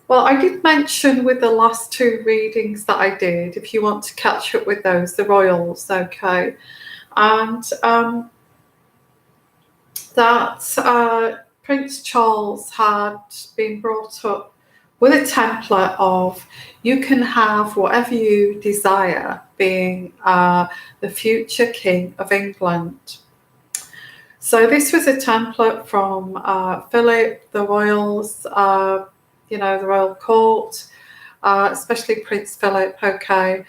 Well, I did mention with the last two readings that I did, if you want to catch up with those, the royals, okay, and that Prince Charles had been brought up with a template of you can have whatever you desire, being the future King of England. So this was a template from Philip, the royals, the royal court, especially Prince Philip, okay,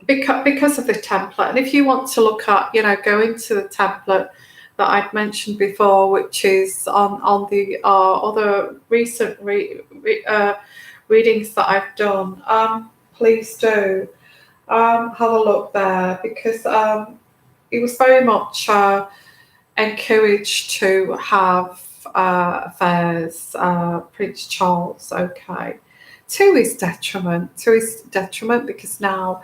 because of the template. And if you want to look at, go into the template that I'd mentioned before, which is on the other recent readings that I've done, please do have a look there, because he was very much encouraged to have affairs, Prince Charles, okay, to his detriment, because now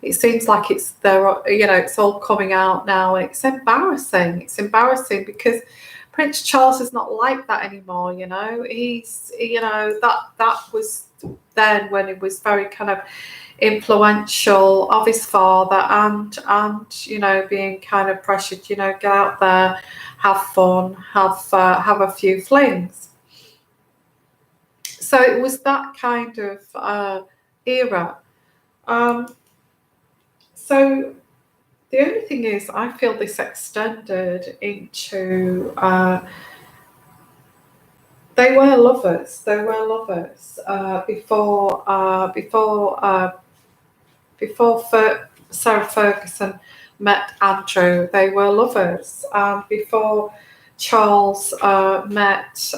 it seems like it's there, it's all coming out now. It's embarrassing. It's embarrassing because Prince Charles is not like that anymore. He's, that was then when it was very kind of influential of his father, and being kind of pressured, get out there, have fun, have a few flings. So it was that kind of era. So the only thing is, I feel this extended into they were lovers. They were lovers before Sarah Ferguson met Andrew. They were lovers. Before Charles met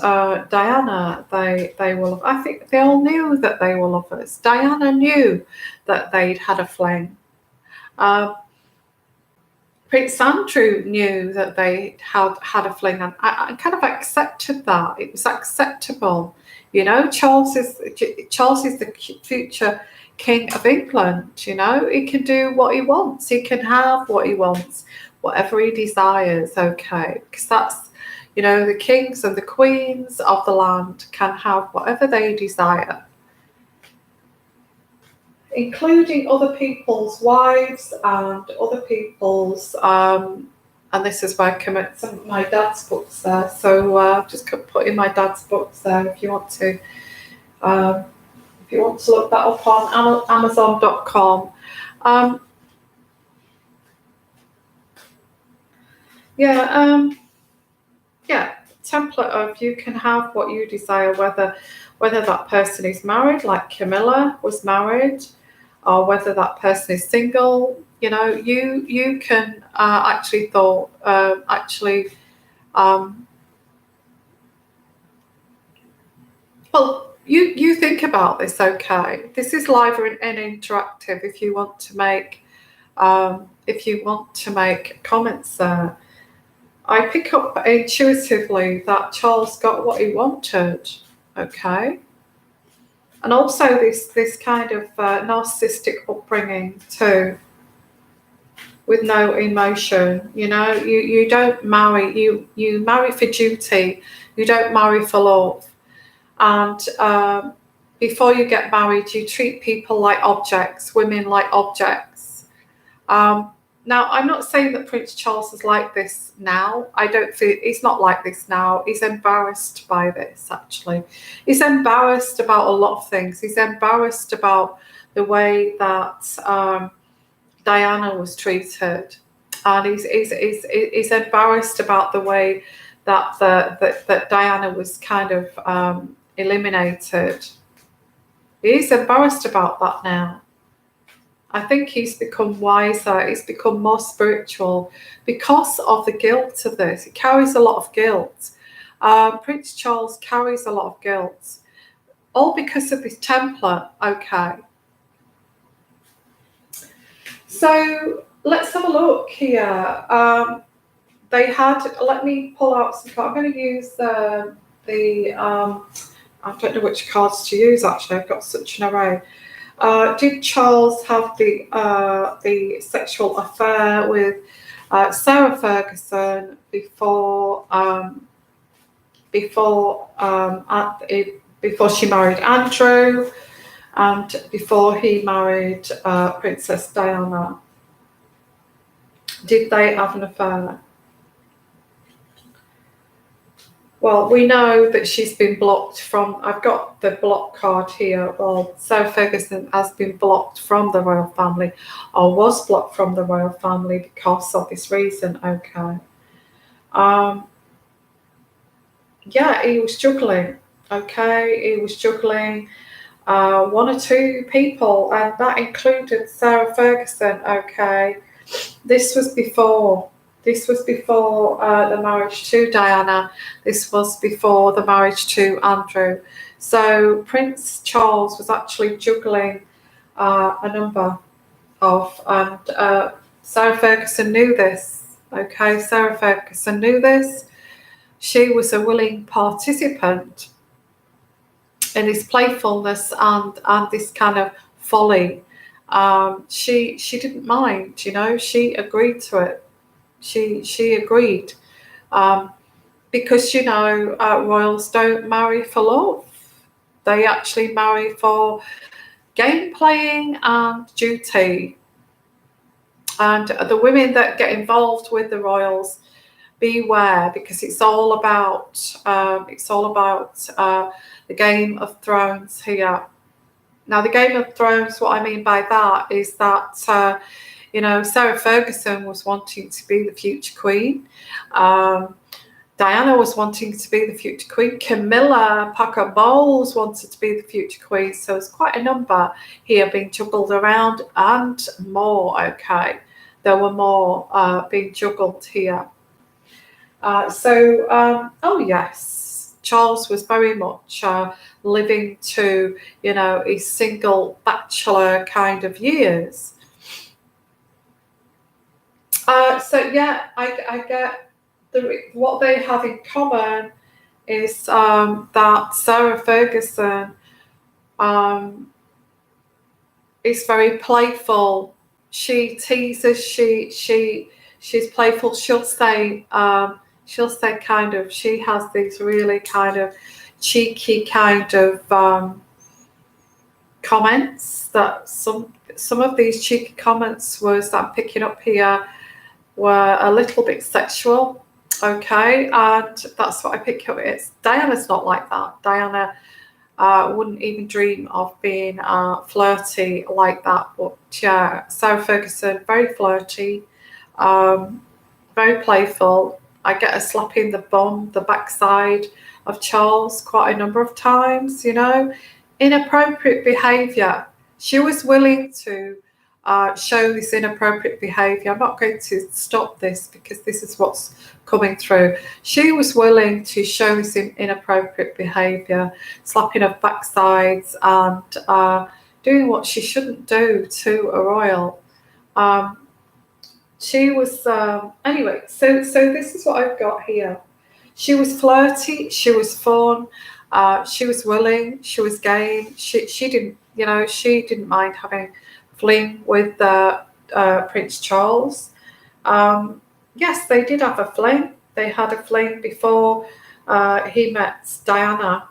Diana, they were. I think they all knew that they were lovers. Diana knew that they'd had a fling. Prince Andrew knew that they had a fling, and I kind of accepted that. It was acceptable. Charles is the future King of England. He can do what he wants. He can have what he wants, whatever he desires, okay? Because that's, the kings and the queens of the land can have whatever they desire, including other people's wives and other people's, and this is where I commit some of my dad's books there. So just put in my dad's books there if you want to look that up on Amazon.com. Template of you can have what you desire, whether that person is married, like Camilla was married, or whether that person is single. You can you think about this, okay? This is live and interactive. If you want to make comments there. I pick up intuitively that Charles got what he wanted, okay? And also this kind of narcissistic upbringing too, with no emotion. You don't marry, you marry for duty, you don't marry for love. And before you get married, you treat people like objects, women like objects. Now, I'm not saying that Prince Charles is like this now. I don't feel he's not like this now. He's embarrassed by this, actually. He's embarrassed about a lot of things. He's embarrassed about the way that Diana was treated. And he's embarrassed about the way that that Diana was kind of eliminated. He's embarrassed about that now. I think he's become wiser, he's become more spiritual because of the guilt of this. He carries a lot of guilt. Prince Charles carries a lot of guilt, all because of his template, okay. So let's have a look here. They had, let me pull out some cards. I'm going to use I don't know which cards to use, actually. I've got such an array. Did Charles have the sexual affair with Sarah Ferguson before before before she married Andrew, and before he married Princess Diana. Did they have an affair? Well, we know that she's been blocked from, I've got the block card here. Well, Sarah Ferguson has been blocked from the royal family, or was blocked from the royal family because of this reason. Okay. Yeah, he was juggling. Okay, he was juggling one or two people, and that included Sarah Ferguson. Okay, this was before. This was before the marriage to Diana. This was before the marriage to Andrew. So Prince Charles was actually juggling a number of, and Sarah Ferguson knew this. Okay, Sarah Ferguson knew this. She was a willing participant in this playfulness and this kind of folly. She didn't mind, you know. She agreed to it. She agreed because, you know, royals don't marry for love. They actually marry for game playing and duty. And the women that get involved with the royals, beware, because it's all about the Game of Thrones here. Now, the Game of Thrones, what I mean by that is that you know, Sarah Ferguson was wanting to be the future queen. Diana was wanting to be the future queen. Camilla Parker Bowles wanted to be the future queen. So there's quite a number here being juggled around, and more. Okay, there were more being juggled here. Oh yes, Charles was very much living to, you know, his single bachelor kind of years. So yeah, I get what they have in common is that Sarah Ferguson is very playful. She teases. She's playful. She'll say kind of. She has these really kind of cheeky kind of comments. That some of these cheeky comments was that I'm picking up here were a little bit sexual. Okay, and that's what I pick up. It's Diana's not like that. Diana wouldn't even dream of being flirty like that. But yeah, Sarah Ferguson, very flirty, very playful. I get a slap in the bum, the backside of Charles quite a number of times, you know. Inappropriate behaviour. She was willing to show this inappropriate behaviour. I'm not going to stop this because this is what's coming through. She was willing to show this inappropriate behaviour, slapping of backsides and doing what she shouldn't do to a royal. She was anyway. So this is what I've got here. She was flirty. She was fun. She was willing. She was game. She didn't, you know, she didn't mind having fling with Prince Charles. Yes, they did have a fling. They had a fling before he met Diana.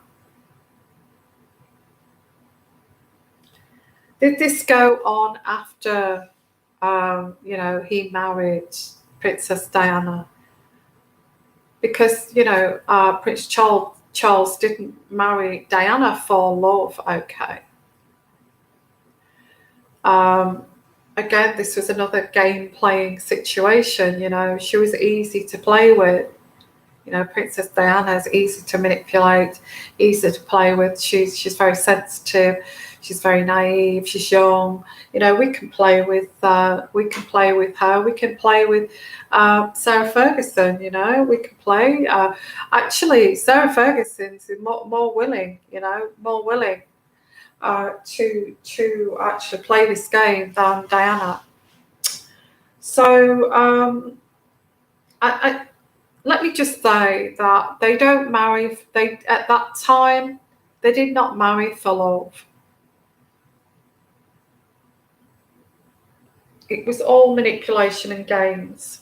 Did this go on after, you know, he married Princess Diana? Because, you know, Prince Charles didn't marry Diana for love. Okay. Again, this was another game-playing situation, you know. She was easy to play with. You know, Princess Diana is easy to manipulate, easy to play with. She's very sensitive. She's very naive. She's young. You know, we can play with her. We can play with Sarah Ferguson. You know, we can play. Actually, Sarah Ferguson's more willing. You know, more willing to actually play this game than Diana. So let me just say that they don't marry. They at that time they did not marry for love. It was all manipulation and games.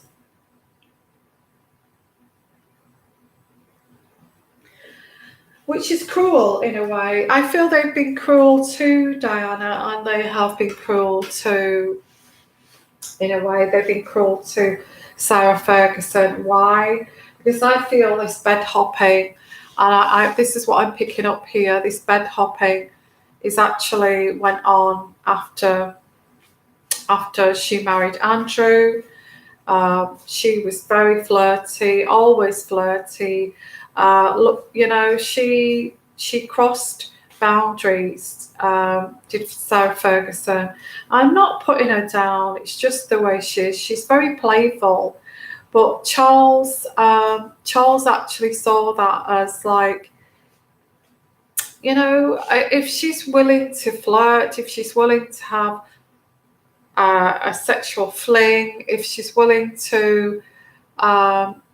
which is cruel in a way. I feel they've been cruel to Diana, and they have been cruel to, in a way, they've been cruel to Sarah Ferguson. Why? Because I feel this bed hopping, and this is what I'm picking up here. This bed hopping is actually went on after she married Andrew. She was very flirty, always flirty. Look, you know, she crossed boundaries. Did Sarah Ferguson. I'm not putting her down. It's just the way she is. She's very playful. But Charles actually saw that as like, you know, if she's willing to flirt, if she's willing to have a sexual fling, if she's willing to,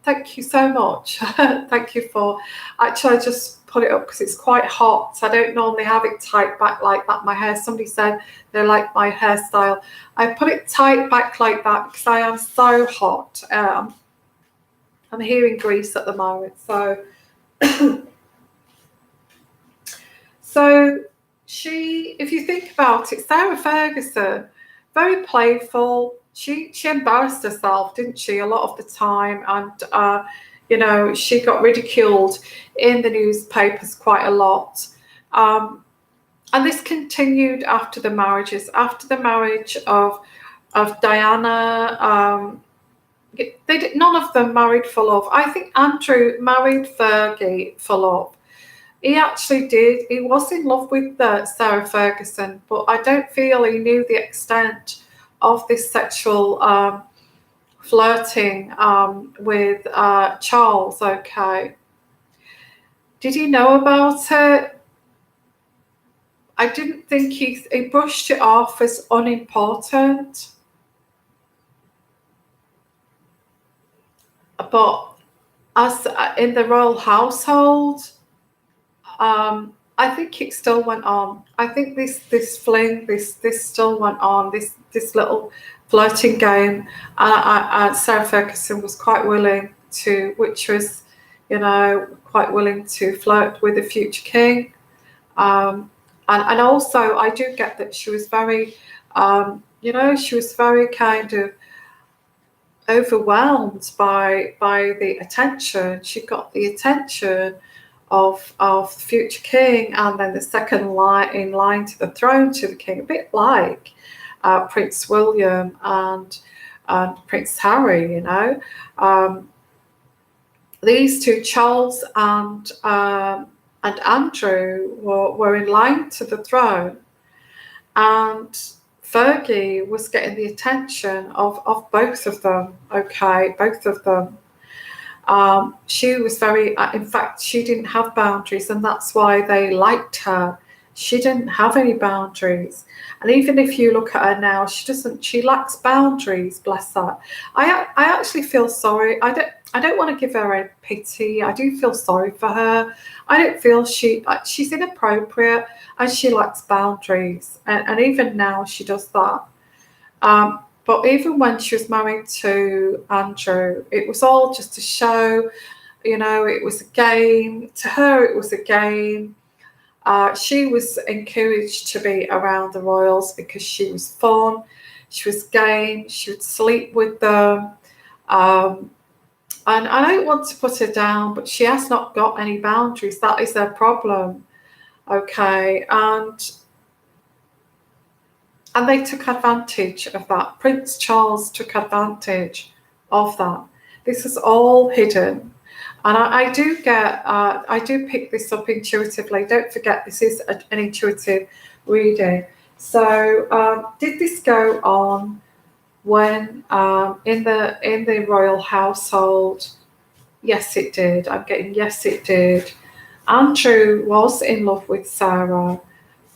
thank you so much. Thank you for, actually, I just put it up because it's quite hot. I don't normally have it tight back like that. My hair, somebody said they like my hairstyle. I put it tight back like that because I am so hot. I'm here in Greece at the moment. So she, if you think about it, Sarah Ferguson, very playful. She embarrassed herself, didn't she, a lot of the time, and you know, she got ridiculed in the newspapers quite a lot. And this continued after the marriages. After the marriage of Diana, none of them married for love. I think Andrew married Fergie for love. He actually did. He was in love with Sarah Ferguson, but I don't feel he knew the extent of this sexual flirting with Charles. Okay. Did he know about it? I didn't think he brushed it off as unimportant. But as in the royal household, I think it still went on. I think this fling, this still went on. This little flirting game. Sarah Ferguson was quite willing to, which was, you know, quite willing to flirt with the future king. And also, I do get that she was very, you know, she was very kind of overwhelmed by the attention. She got the attention of the future king, and then the second in line to the throne to the king, a bit like Prince William and Prince Harry. You know, these two, Charles and Andrew, were in line to the throne, and Fergie was getting the attention of both of them. Okay, both of them. She was very, in fact, she didn't have boundaries, and that's why they liked her. She didn't have any boundaries. And even if you look at her now, she lacks boundaries, bless her. I actually feel sorry. I don't want to give her a pity. I do feel sorry for her. I don't feel she's inappropriate, and she lacks boundaries. And even now she does that. But even when she was married to Andrew, it was all just a show. You know, it was a game. To her, it was a game. She was encouraged to be around the royals because she was fun. She was game. She would sleep with them. And I don't want to put her down, but she has not got any boundaries. That is her problem. Okay. And they took advantage of that. Prince Charles took advantage of that. This is all hidden. And I do pick this up intuitively. Don't forget, this is an intuitive reading. So did this go on when in the royal household? Yes, it did. I'm getting yes, it did. Andrew was in love with Sarah,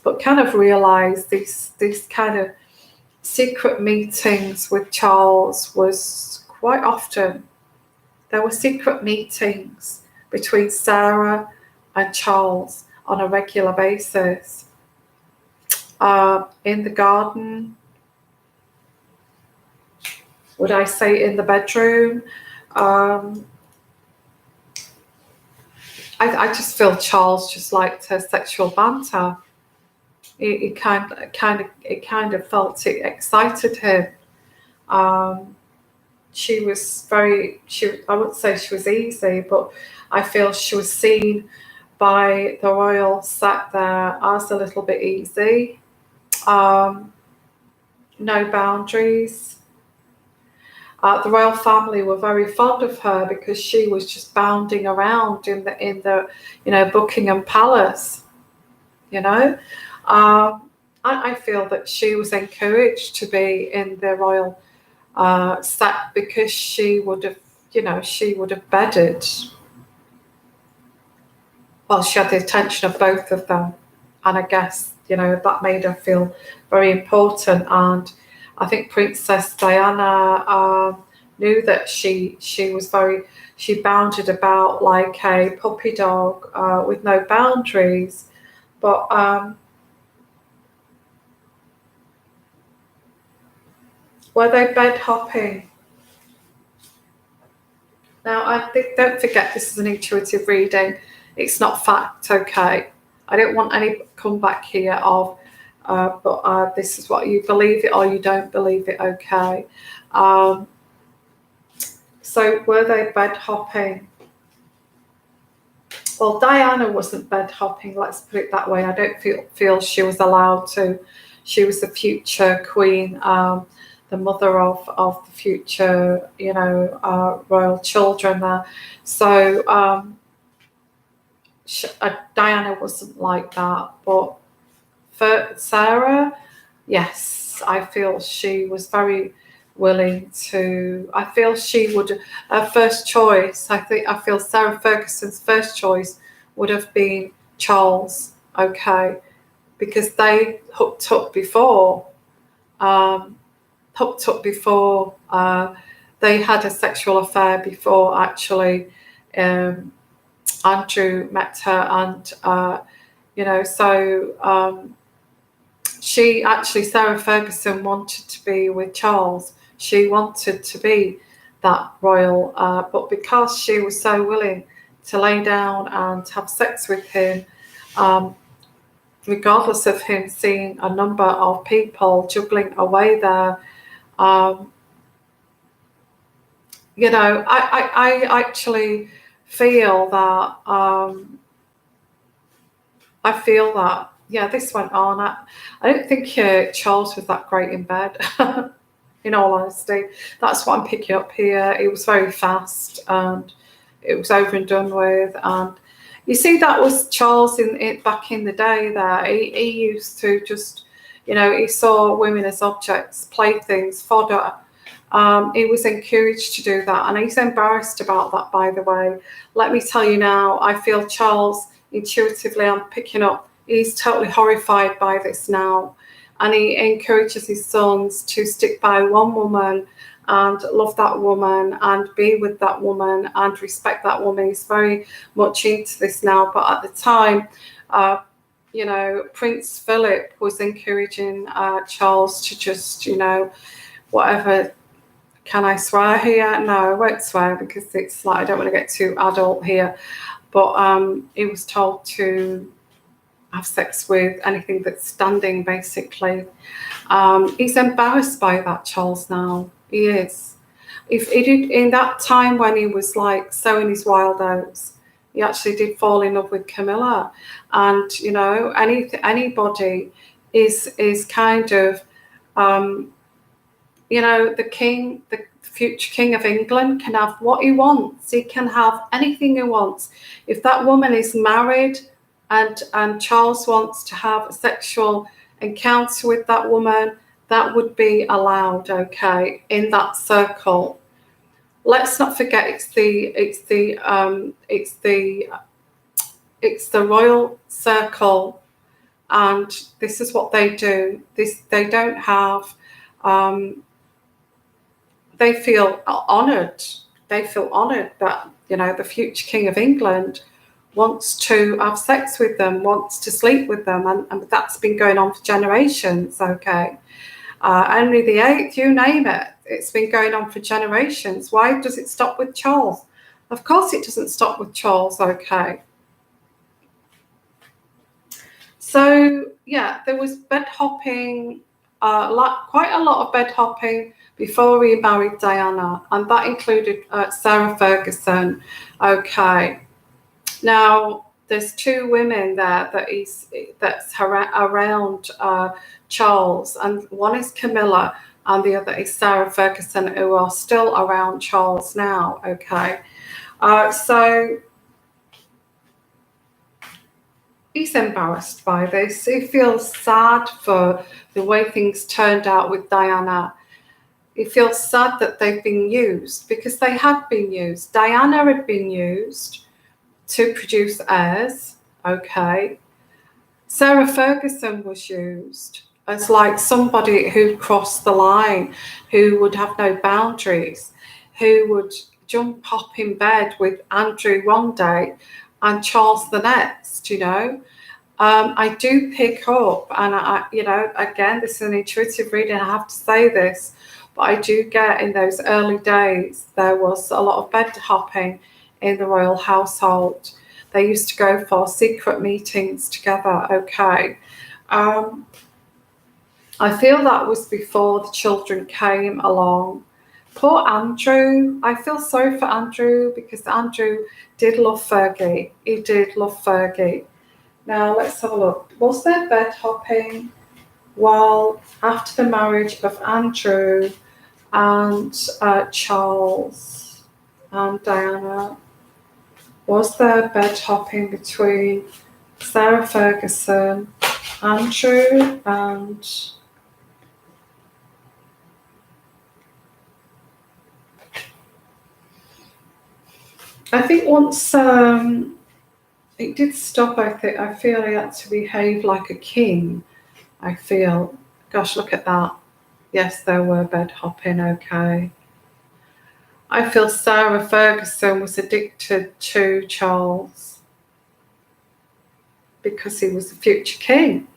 but kind of realised these kind of secret meetings with Charles was quite often. There were secret meetings between Sarah and Charles on a regular basis. In the garden, would I say in the bedroom? I I just feel Charles just liked her sexual banter. It kind of felt it excited him. She was very, I wouldn't say she was easy, but I feel she was seen by the royal set there as a little bit easy. No boundaries. The royal family were very fond of her because she was just bounding around in the Buckingham Palace. I feel that she was encouraged to be in the royal set because she would have bedded. Well, she had the attention of both of them, and I guess that made her feel very important. And I think Princess Diana knew that she bounded about like a puppy dog with no boundaries. But were they bed hopping? Now, I think, don't forget, this is an intuitive reading. It's not fact, okay? I don't want any comeback here of, but this is what you believe it or you don't believe it, okay? So were they bed hopping? Well, Diana wasn't bed hopping, let's put it that way. I don't feel she was allowed to. She was the future queen, the mother of the future, royal children there. So Diana wasn't like that. But for Sarah, yes, I feel she was very willing to. I feel she would. Her first choice. I feel Sarah Ferguson's first choice would have been Charles. Okay, because they hooked up before. They had a sexual affair before actually Andrew met her, and she actually, Sarah Ferguson, wanted to be with Charles. She wanted to be that royal, but because she was so willing to lay down and have sex with him, regardless of him seeing a number of people juggling away there, I actually feel that yeah, this went on. I don't think Charles was that great in bed. In all honesty, that's what I'm picking up here. It was very fast and it was over and done with. And you see, that was Charles back in the day. There, he used to just, he saw women as objects, playthings, fodder. He was encouraged to do that, and he's embarrassed about that, by the way. Let me tell you now, I feel Charles, intuitively, I'm picking up, he's totally horrified by this now. And he encourages his sons to stick by one woman and love that woman and be with that woman and respect that woman. He's very much into this now. But at the time, Prince Philip was encouraging Charles to just, whatever. Can I swear here? No, I won't swear because it's like I don't want to get too adult here. But he was told to have sex with anything that's standing, basically. He's embarrassed by that, Charles, now. He is. If he did, in that time when he was like sowing his wild oats, he actually did fall in love with Camilla. And, anybody is kind of, the king, the future king of England, can have what he wants. He can have anything he wants. If that woman is married and Charles wants to have a sexual encounter with that woman, that would be allowed, okay, in that circle. Let's not forget it's the royal circle, and this is what they do. They don't have. They feel honoured. They feel honoured that the future king of England wants to have sex with them, wants to sleep with them, and that's been going on for generations. Okay, Henry VIII, you name it, it's been going on for generations. Why does it stop with Charles? Of course, it doesn't stop with Charles. Okay, So yeah, there was bed hopping, quite a lot of bed hopping before he married Diana, and that included Sarah Ferguson. Okay, now there's two women there that's around Charles, and one is Camilla, and the other is Sarah Ferguson, who are still around Charles now. Okay, so he's embarrassed by this. He feels sad for the way things turned out with Diana. He feels sad that they've been used, because they had been used. Diana had been used to produce heirs. Okay. Sarah Ferguson was used as like somebody who crossed the line, who would have no boundaries, who would jump up in bed with Andrew one day and Charles the next, you know. I do pick up, and again, this is an intuitive reading, I have to say this, but I do get in those early days, there was a lot of bed hopping in the royal household. They used to go for secret meetings together. Okay. I feel that was before the children came along. Poor Andrew. I feel sorry for Andrew, because Andrew did love Fergie. He did love Fergie. Now let's have a look. Was there bed hopping while after the marriage of Andrew and Charles and Diana? Was there bed hopping between Sarah Ferguson, Andrew, and I think once it did stop. I feel he had to behave like a king. I feel, gosh, look at that. Yes, there were bed hopping. Okay. I feel Sarah Ferguson was addicted to Charles because he was the future king.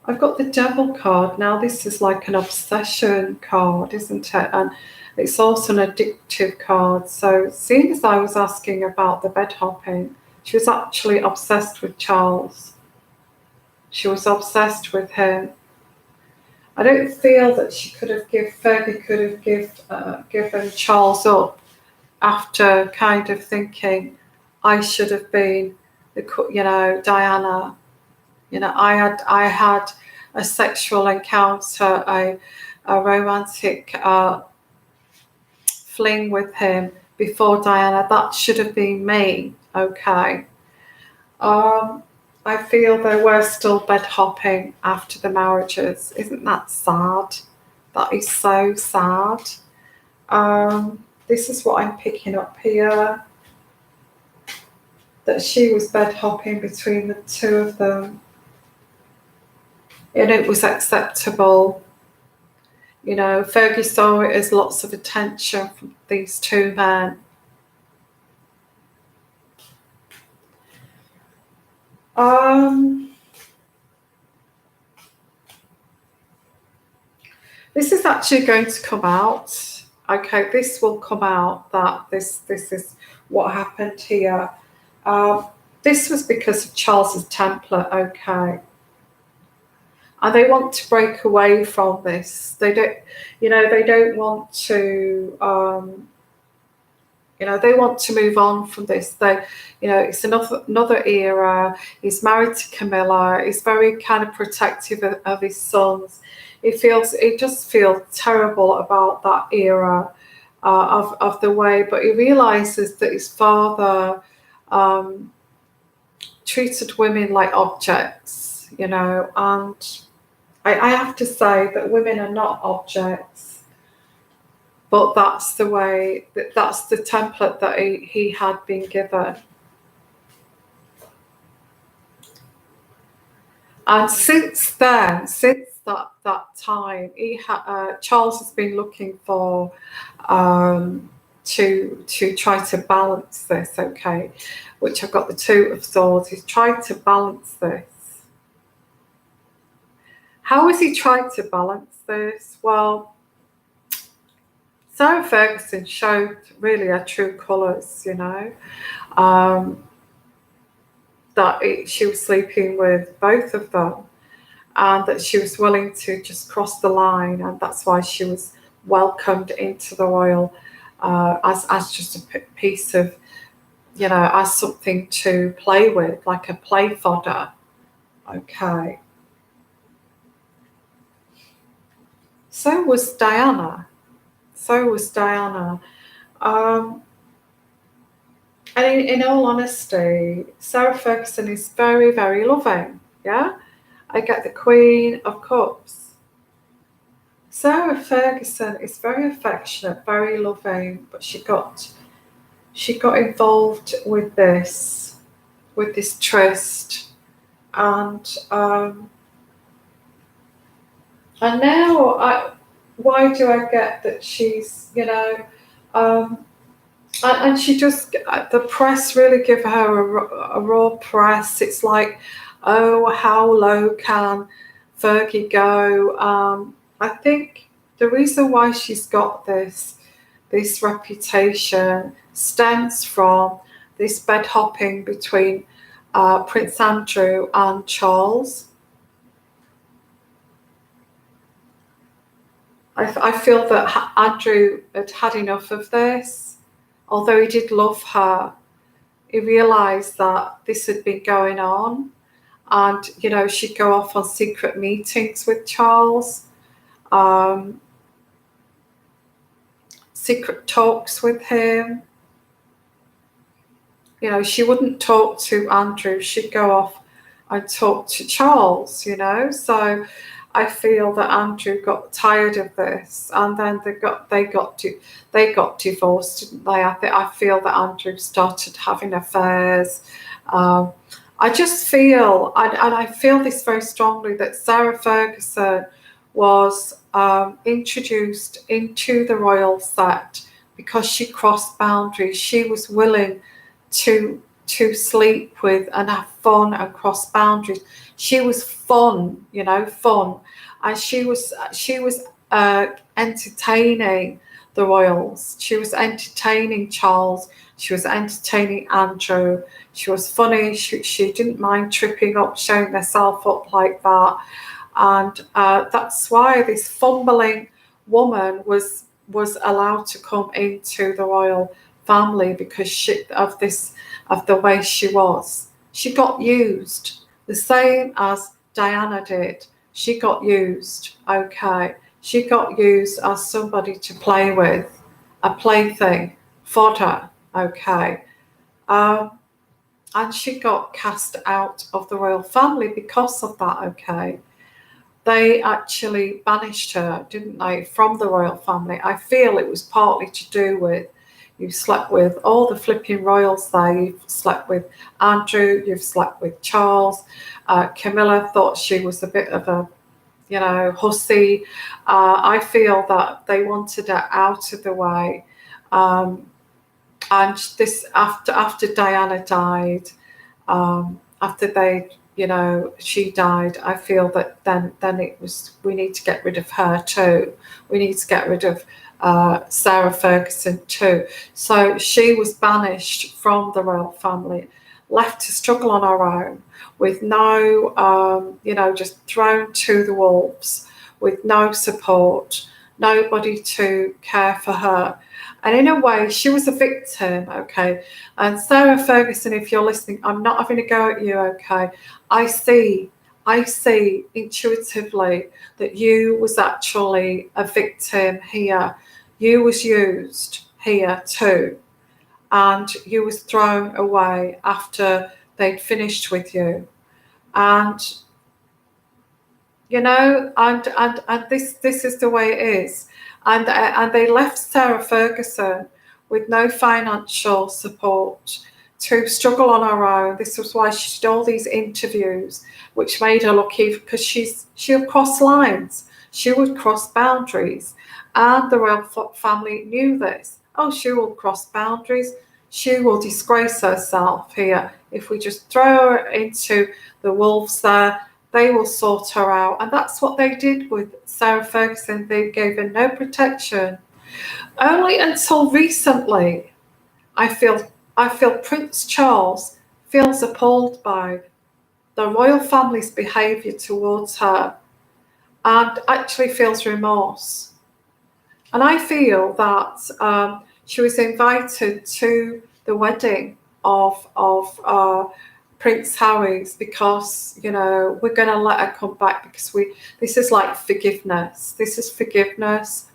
I've got the Devil card. Now this is like an obsession card, isn't it? And it's also an addictive card. So seeing as I was asking about the bed hopping, she was actually obsessed with Charles. She was obsessed with him. I don't feel that Fergie could have given Charles up after kind of thinking, I should have been Diana. I had a sexual encounter, a romantic fling with him before Diana. That should have been me. Okay. I feel there were still bed hopping after the marriages. Isn't that sad? That is so sad. This is what I'm picking up here. That she was bed hopping between the two of them. And it was acceptable. Fergie saw it as lots of attention from these two men. This is actually going to come out. Okay, this will come out, that this is what happened here. This was because of Charles's template. Okay. And they want to break away from this. They don't, they don't want to, they want to move on from this. It's another era. He's married to Camilla. He's very kind of protective of his sons. He just feels terrible about that era of the way, but he realizes that his father treated women like objects, and I have to say that women are not objects, but that's the way, that's the template that he had been given. And since then, since that time, Charles has been looking for to try to balance this, okay, which I've got the Two of Swords. He's tried to balance this. How has he tried to balance this? Well, Sarah Ferguson showed really her true colours, that she was sleeping with both of them, and that she was willing to just cross the line, and that's why she was welcomed into the royal as just a piece of, as something to play with, like a play fodder. Okay. So was Diana. And in all honesty, Sarah Ferguson is very, very loving. Yeah? I get the Queen of Cups. Sarah Ferguson is very affectionate, very loving, but she got involved with this tryst, and now why do I get that she's, and she just, the press really give her a raw press. It's like, oh, how low can Fergie go? I think the reason why she's got this reputation stems from this bed hopping between Prince Andrew and Charles. I feel that Andrew had had enough of this. Although he did love her, he realised that this had been going on, and she'd go off on secret meetings with Charles, secret talks with him. She wouldn't talk to Andrew, she'd go off and talk to Charles, so I feel that Andrew got tired of this, and then they got divorced, didn't they? I feel that Andrew started having affairs. I just feel, and I feel this very strongly, that Sarah Ferguson was introduced into the royal set because she crossed boundaries. She was willing to sleep with and have fun and cross boundaries. She was fun, fun, and she was entertaining the royals. She was entertaining Charles. She was entertaining Andrew. She was funny. She didn't mind tripping up, showing herself up like that, and that's why this fumbling woman was allowed to come into the royal family, because of the way she was. She got used, the same as Diana did. She got used, okay. She got used as somebody to play with, a plaything, fodder, okay. And she got cast out of the royal family because of that, okay. They actually banished her, didn't they, from the royal family. I feel it was partly to do with, you've slept with all the flipping royals there. You've slept with Andrew, you've slept with Charles. Camilla thought she was a bit of a, hussy. I feel that they wanted her out of the way. And this, after Diana died, after she died, I feel that then it was, we need to get rid of her too. We need to get rid of Sarah Ferguson too. So she was banished from the royal family, left to struggle on her own, with no, just thrown to the wolves, with no support, nobody to care for her. And in a way, she was a victim, okay? And Sarah Ferguson, if you're listening, I'm not having a go at you, okay? I see intuitively that you was actually a victim here. You was used here too. And you was thrown away after they'd finished with you. And, and this is the way it is. And they left Sarah Ferguson with no financial support to struggle on her own. This was why she did all these interviews, which made her look evil, because she'll cross lines. She would cross boundaries. And the royal family knew this. Oh, she will cross boundaries. She will disgrace herself here. If we just throw her into the wolves there, they will sort her out. And that's what they did with Sarah Ferguson. They gave her no protection. Only until recently, I feel Prince Charles feels appalled by the royal family's behaviour towards her and actually feels remorse. And I feel that she was invited to the wedding of Prince Harry's because, you know, we're going to let her come back because this is like forgiveness. This is forgiveness.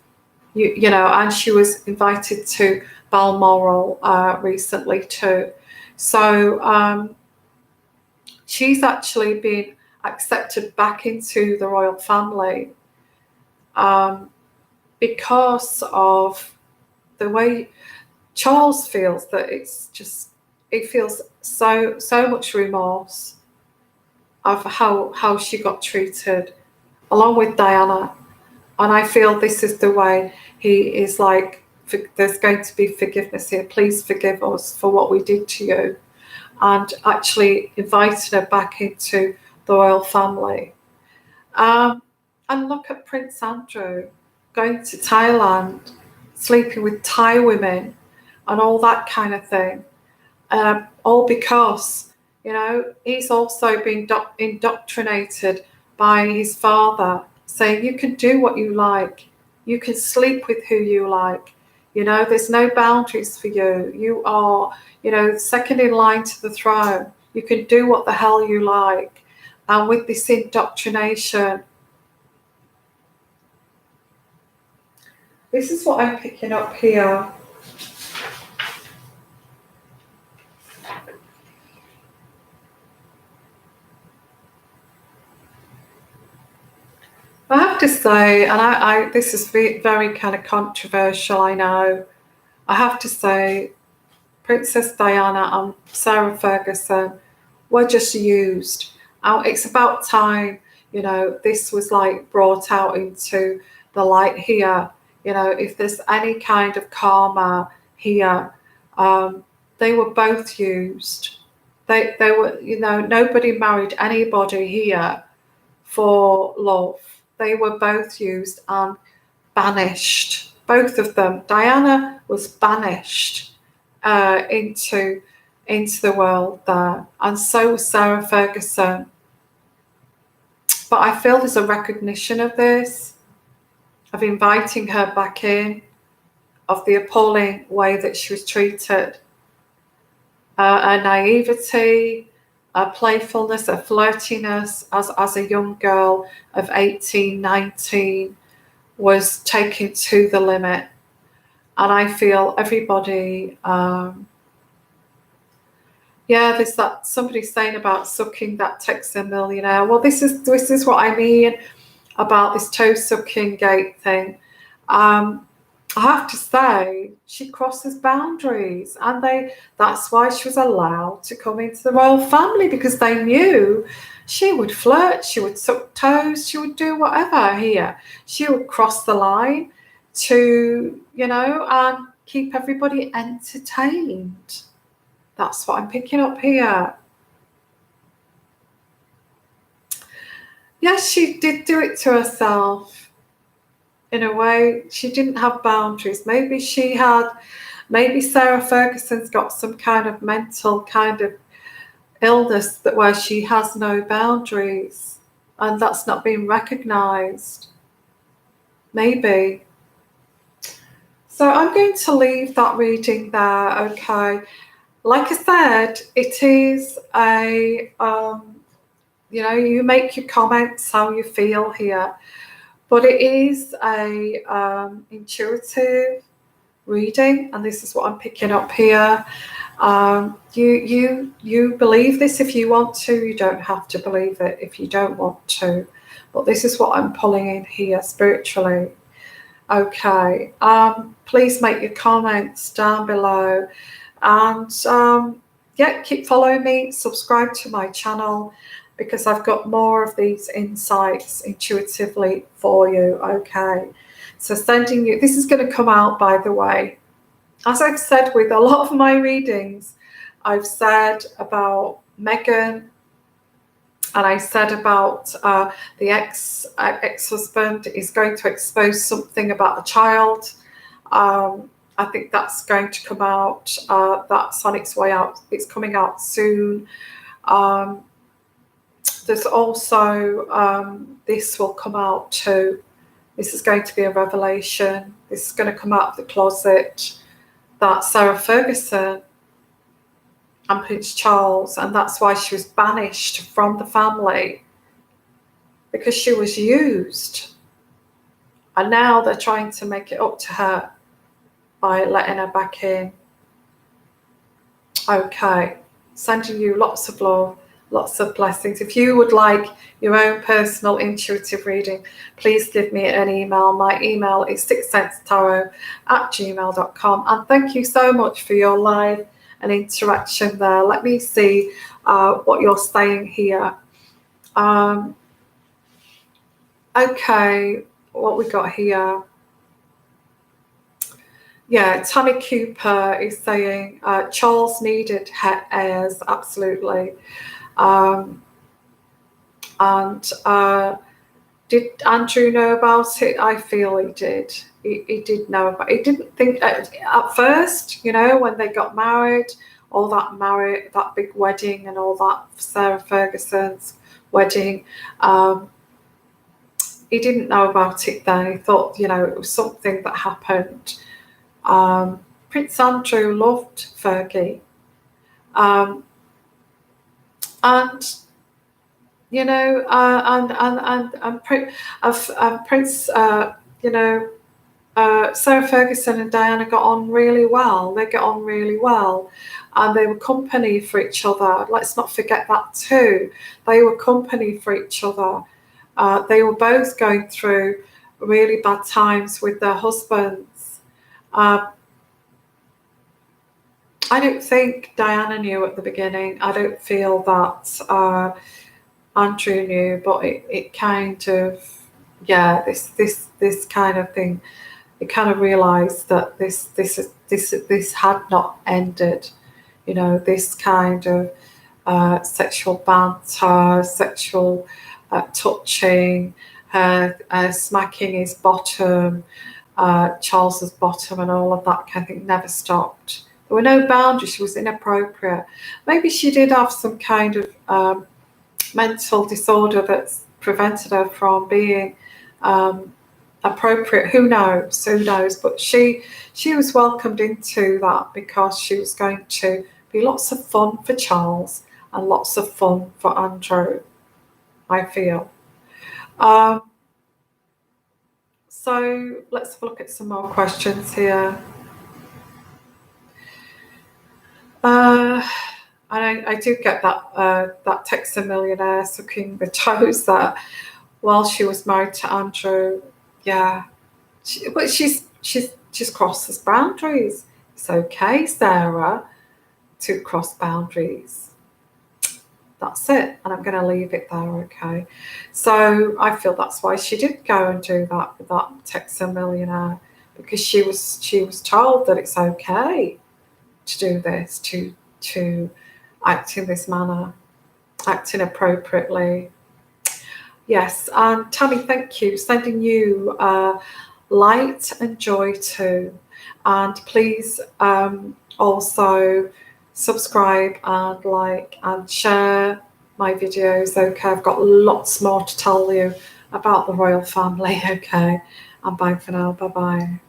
You know, and she was invited to Balmoral recently too. So she's actually been accepted back into the royal family because of the way Charles feels that it feels so much remorse of how she got treated, along with Diana. And I feel this is the way he is like, there's going to be forgiveness here. Please forgive us for what we did to you. And actually inviting her back into the royal family. And look at Prince Andrew going to Thailand, sleeping with Thai women and all that kind of thing. All because, you know, he's also been indoctrinated by his father, saying you can do what you like, you can sleep with who you like, you know, there's no boundaries for you. You are, you know, second in line to the throne. You can do what the hell you like. And with this indoctrination, this is what I'm picking up here. I have to say, and this is very kind of controversial, I know. I have to say, Princess Diana and Sarah Ferguson were just used. It's about time, you know, this was like brought out into the light here. You know, if there's any kind of karma here, they were both used. They were, you know, nobody married anybody here for love. They were both used and banished. Both of them. Diana was banished into the world there, and so was Sarah Ferguson. But I feel there's a recognition of this, of inviting her back in, of the appalling way that she was treated. Her naivety, her playfulness, her flirtiness as a young girl of 18, 19 was taken to the limit. And I feel everybody, there's that somebody saying about sucking that takes a millionaire. Well, this is what I mean about this toe sucking gate thing. I have to say, she crosses boundaries, and that's why she was allowed to come into the royal family, because they knew she would flirt, she would suck toes, she would do whatever here. She would cross the line to, you know, and keep everybody entertained. That's what I'm picking up here. Yes, she did do it to herself. In a way, she didn't have boundaries. Maybe Sarah Ferguson's got some kind of mental kind of illness where she has no boundaries, and that's not being recognised. Maybe. So I'm going to leave that reading there, okay? Like I said, it is a, you know, you make your comments how you feel here. But it is a intuitive reading, and this is what I'm picking up here. You believe this if you want to. You don't have to believe it if you don't want to. But this is what I'm pulling in here spiritually. Okay. Please make your comments down below, and keep following me. Subscribe to my channel, because I've got more of these insights intuitively for you, okay? So sending you, this is going to come out, by the way. As I've said with a lot of my readings, I've said about Meghan, and I said about the ex-husband is going to expose something about a child. I think that's going to come out. That's on its way out. It's coming out soon. There's also, this will come out too. This is going to be a revelation. This is going to come out of the closet. That Sarah Ferguson and Prince Charles, and that's why she was banished from the family, because she was used. And now they're trying to make it up to her by letting her back in. Okay, sending you lots of love, lots of blessings. If you would like your own personal intuitive reading, please give me an email. My email is sixsensetarot@gmail.com. And thank you so much for your live and interaction there. Let me see what you're saying here. Okay, what we got here? Yeah, Tammy Cooper is saying Charles needed heirs, absolutely. Did Andrew know about it? I feel he did. He did know about it. He didn't think at first, you know, when they got married, all that big wedding and all that, Sarah Ferguson's wedding. He didn't know about it then. He thought, you know, it was something that happened. Prince Andrew loved Fergie. And you know, Prince, you know, Sarah Ferguson and Diana got on really well. They get on really well, and they were company for each other. Let's not forget that too. They were company for each other. They were both going through really bad times with their husbands. I don't think Diana knew at the beginning. I don't feel that Andrew knew, but it kind of, yeah, this kind of thing. It kind of realised that this had not ended. You know, this kind of sexual banter, sexual touching, smacking his bottom, Charles's bottom, and all of that kind of thing never stopped. There were no boundaries. She was inappropriate. Maybe she did have some kind of mental disorder that's prevented her from being appropriate. Who knows? Who knows? But she was welcomed into that because she was going to be lots of fun for Charles and lots of fun for Andrew, I feel. So let's have a look at some more questions here. And I do get that Texan millionaire sucking the toes that while she was married to Andrew. Yeah, but she's crosses boundaries. It's okay, Sarah, to cross boundaries. That's it, and I'm going to leave it there. Okay, so I feel that's why she did go and do that with that Texan millionaire, because she was told that it's okay to do this, to act in this manner, act inappropriately. Yes, and Tammy, thank you. Sending you light and joy too. And please also subscribe and like and share my videos. Okay, I've got lots more to tell you about the royal family. Okay, and bye for now. Bye-bye.